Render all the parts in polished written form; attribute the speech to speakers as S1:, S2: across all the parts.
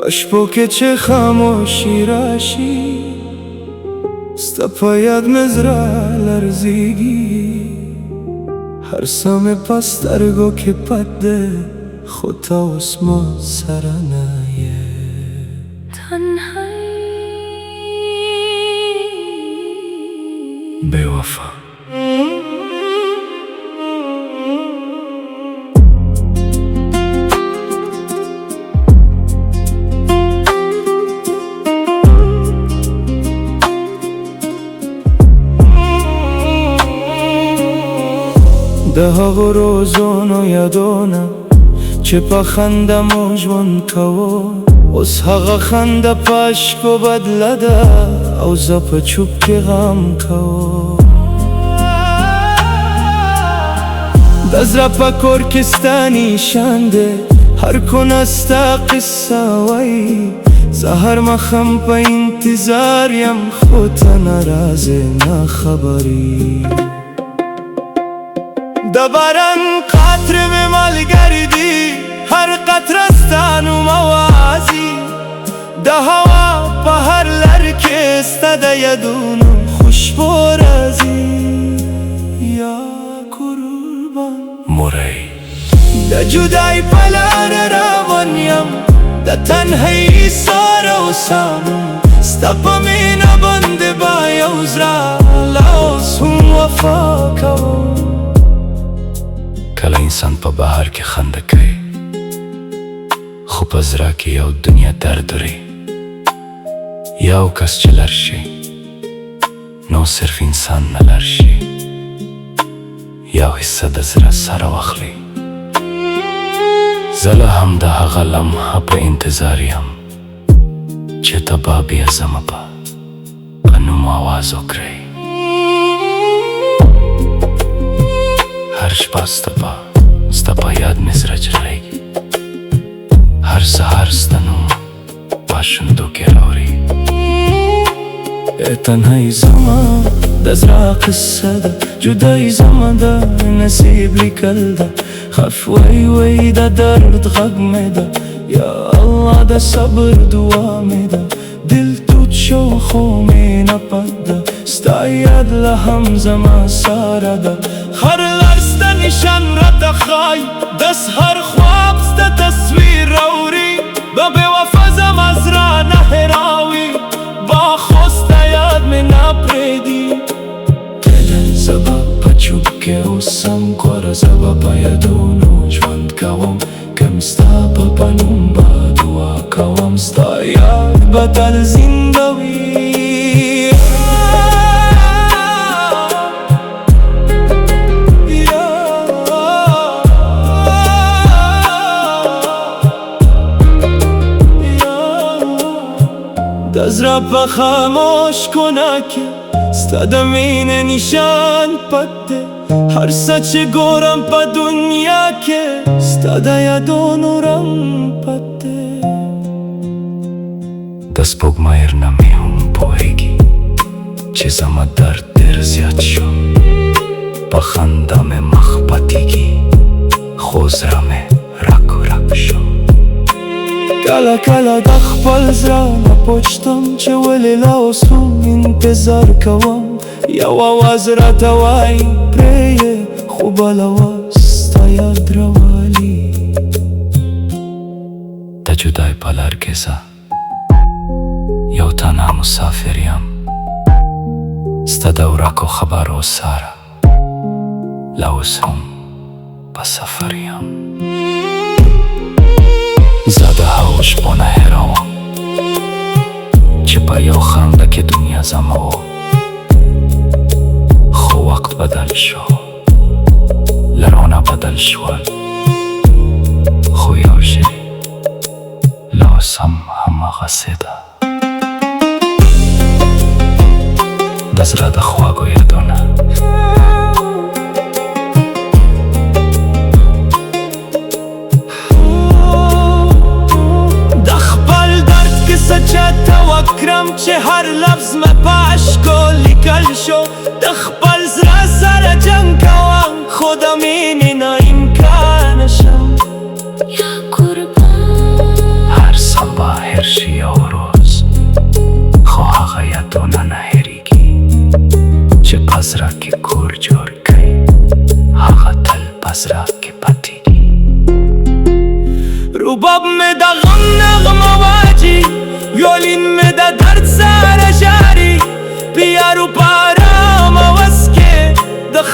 S1: بشپو که چه خاموشی راشی ستا په یاد مې زړه لرزیږي هر څه مې په سترګو کې پټ دی خو ته اوس ما سره نه یې
S2: تنهایی
S1: بې وفا د هغو روزونو یادونه چې په خنده مو ژوند کوو اوس هغه خنده په اشکو بدله ده او زه په چوپ کې غم کوو د زړه په کور کې ستا نیشان دی هر کونه ستا قصه وایي زه هر ماښام په انتظار یم خو ته ناراضې نه خبرې د باران قطره مې ملګری دی هر قطره ستا نوم اوازي د هوا په هر لر کې ستا د یادونو خوشبو راځي یا قربان مرۍ د جدای په لاره روان یم د تنهایي سار اوسم ستا په مینه باندې به یو زړه لا اوس هم وفا کوم کله انسان په بهر کې خنده کوي خو په زړه کې یو دنیا درد لري یو کس چې لر شي نو صرف انسان نه لر شي یو حصه د زړه سره واخلي زه لا هم د هغه لمحه په انتظار یم چې ته به بیا زما په نوم آواز وکړئ هر شپه ستا په یاد مې زړه جړېږي هر سهار ستا نوم په شونډو کې راوړي تنهایي زما د زړه قصه ده جدایي زما د نصیب لیکل ده خف وی د درد غږ مې ده یا الله د صبر دعا مې ده دل توت شو خو مې نه پات ده ستا یاد لا هم زما سره ده هر لرسته نشان راته ښایي د سحر خواب ستا تصویر راوړي به بې وفا زما زړه نه هېراوي با خو ستا یاد مې نه پرېږدي فعلا زه به په چوپ کې اوسم غوره زه به په یادونو ژوند کوم که مې ستا په نوم به دعا کوم ستا یاد به تل زنده وي د زړه په خاموش کونه کې ستا د مینې نشان پټ دی هر څه چې ګورم په دنیا کې ستا د یادونو رنګ پټ دی د سپوږمۍ رڼا هم پوهېږي چې زما درد ډېر زیات شو په خندا مې مخ پټېږي خو زړه مې راک شو کله کله د خپل زړه نه پوښتم چې ولې لا اوس هم انتظار کوم یو اواز راته وایي پرېږدې خو بل اواز ستا یاد راولي د جدای په لار کې زه یو تنها مسافر یم ستا د ورکو خبرو سره لا اوس هم په سفر یم زه د هغو شپو نه هېروم چې په یو خنده کې دنیا زما و خو وقت بدل شو لرونه بدل شول خو یو شی لا اوس هم هماغسې ده د زړه د خواږو یادونه چاته وکړم چې هر لفظ مې په اشکو لیکل شو د خپل زړه سره جنګ کوم خو د مینې نه انکار نشم یا قربان هر سبا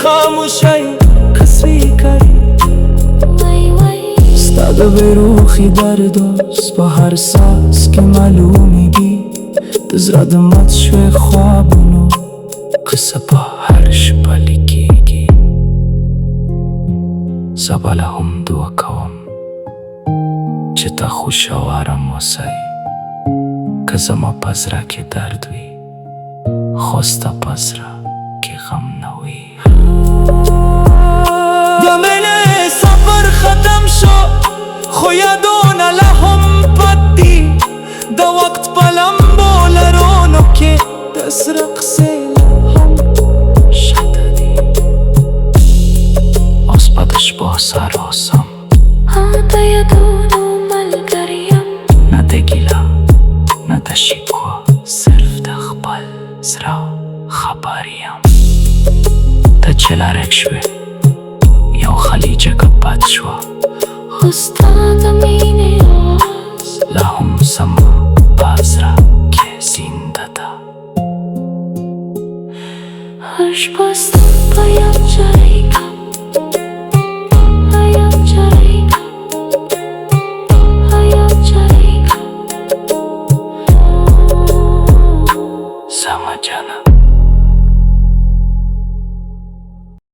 S1: خاموشی کسری کردی ستاد بروخی در دوست با هر ساز که معلومیگی دزراد مات شوی خوابونو قصه با هر شپه لیکیگی سبا لهم دعا کوم چې تا خوشوارم وسی که زما پزره کې درد وي خو ستا پزره کې غم نه وي د مینې سفر ختم شو خو یادونه لا هم پات دي د وخت په لمبو لرونو کې د زړه قصې لا هم شته دي اوس به د شپو سراسم
S2: د یادونو ملګریم
S1: نه د ګیله نه د شکوه صرف د خپل زړه خبر یم ته چې لارښ شوې یو خلیجه که بد شوه
S2: خو ستا د مینې آواز
S1: لا هم زما په زړه کې زنده ده
S2: هر شپه ستا په یاد